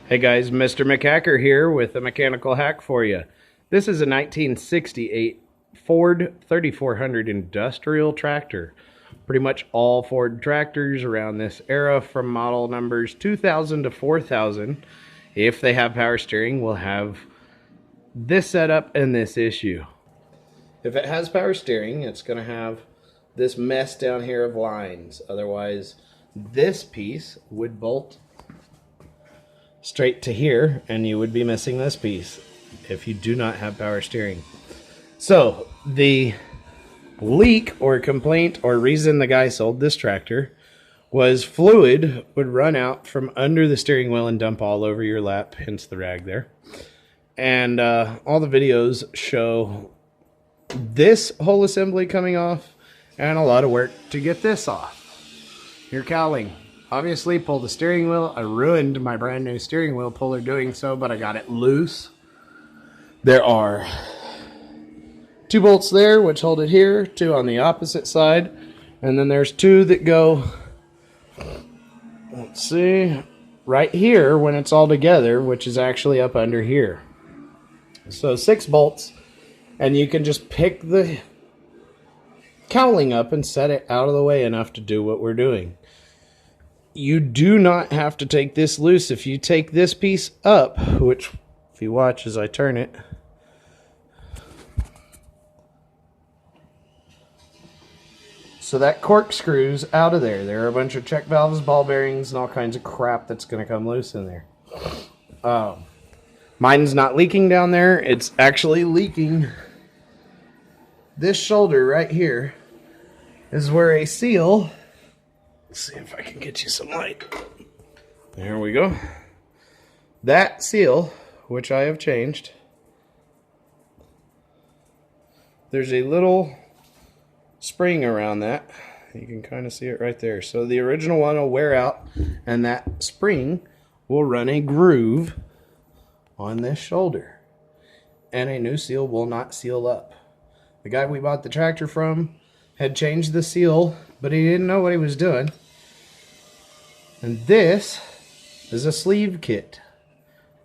Hey guys, Mr. McHacker here with a mechanical hack for you. This is a 1968 Ford 3400 industrial tractor. Pretty much all Ford tractors around this era from model numbers 2000 to 4000, if they have power steering, will have this setup and this issue. If it has power steering, it's going to have this mess down here of lines. Otherwise, this piece would bolt straight to here, and you would be missing this piece if you do not have power steering. So the leak or complaint or reason the guy sold this tractor was fluid would run out from under the steering wheel and dump all over your lap, hence the rag there. And all the videos show this whole assembly coming off and a lot of work to get this off. Your cowling. Obviously, pull the steering wheel. I ruined my brand new steering wheel puller doing so, but I got it loose. There are 2 bolts there, which hold it here, 2 on the opposite side, and then there's 2 that go, let's see, right here when it's all together, which is actually up under here. So 6 bolts, and you can just pick the cowling up and set it out of the way enough to do what we're doing. You do not have to take this loose. If you take this piece up, which if you watch as I turn it, so that corkscrews out of there. There are a bunch of check valves, ball bearings, and all kinds of crap that's going to come loose in there. Mine's not leaking down there. It's actually leaking. This shoulder right here is where a seal... Let's see if I can get you some light. There we go. That seal, which I have changed, there's a little spring around that. You can kind of see it right there. So the original one will wear out, and that spring will run a groove on this shoulder. And a new seal will not seal up. The guy we bought the tractor from had changed the seal, but he didn't know what he was doing. And this is a sleeve kit.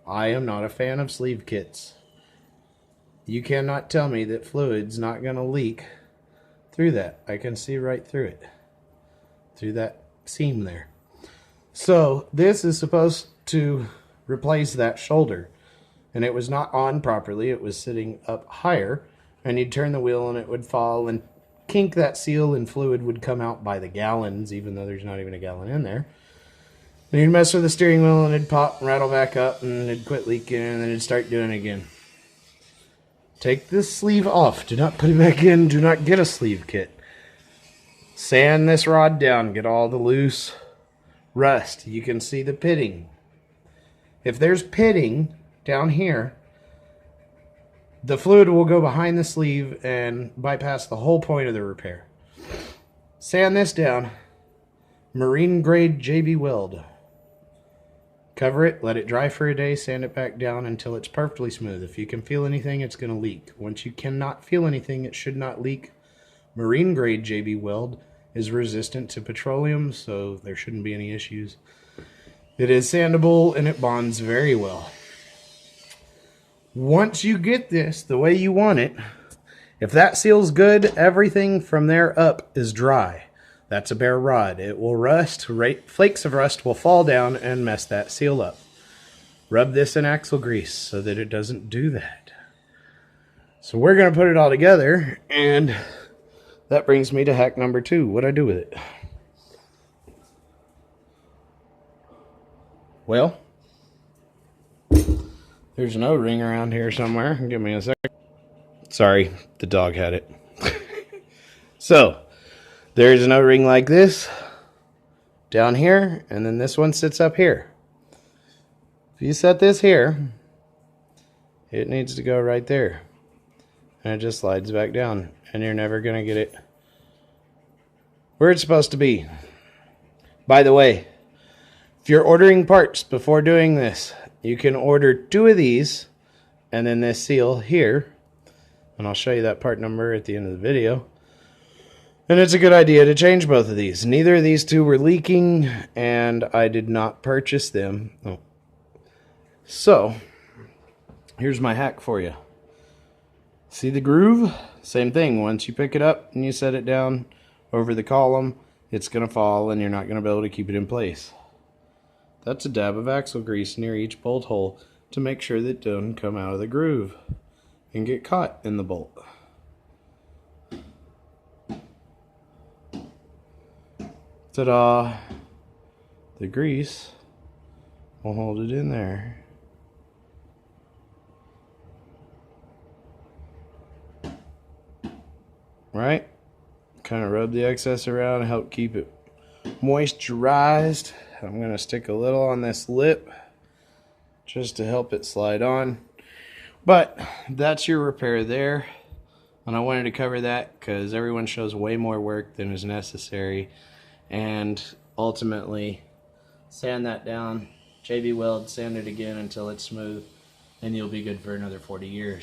I am not a fan of sleeve kits. You cannot tell me that fluid's not going to leak through that. I can see right through it. Through that seam there. So this is supposed to replace that shoulder. And it was not on properly. It was sitting up higher. And you'd turn the wheel and it would fall and kink that seal, and fluid would come out by the gallons, even though there's not even a gallon in there. And you'd mess with the steering wheel and it'd pop and rattle back up and it'd quit leaking and then it'd start doing it again. Take this sleeve off. Do not put it back in. Do not get a sleeve kit. Sand this rod down. Get all the loose rust. You can see the pitting. If there's pitting down here, the fluid will go behind the sleeve and bypass the whole point of the repair. Sand this down. Marine grade JB weld. Cover it, let it dry for a day, sand it back down until it's perfectly smooth. If you can feel anything, it's going to leak. Once you cannot feel anything, it should not leak. Marine grade JB weld is resistant to petroleum, so there shouldn't be any issues. It is sandable and it bonds very well. Once you get this the way you want it, if that seal's good, everything from there up is dry. That's a bare rod. It will rust. Flakes of rust will fall down and mess that seal up. Rub this in axle grease so that it doesn't do that. So we're going to put it all together, and that brings me to hack number 2. What'd I do with it? Well, there's an O-ring around here somewhere. Give me a second. Sorry, the dog had it. So, there's an O-ring like this down here, and then this one sits up here. If you set this here, it needs to go right there. And it just slides back down, and you're never going to get it where it's supposed to be. By the way, if you're ordering parts before doing this, you can order 2 of these, and then this seal here, and I'll show you that part number at the end of the video. And it's a good idea to change both of these. Neither of these 2 were leaking, and I did not purchase them. Oh, So here's my hack for you. See the groove? Same thing. Once you pick it up and you set it down over the column, it's going to fall and you're not going to be able to keep it in place. That's a dab of axle grease near each bolt hole to make sure that it doesn't come out of the groove and get caught in the bolt. Ta-da! The grease will hold it in there. Right? Kind of rub the excess around and help keep it moisturized. I'm going to stick a little on this lip just to help it slide on. But that's your repair there. And I wanted to cover that because everyone shows way more work than is necessary. And ultimately, sand that down, JB Weld, sand it again until it's smooth, and you'll be good for another 40 years.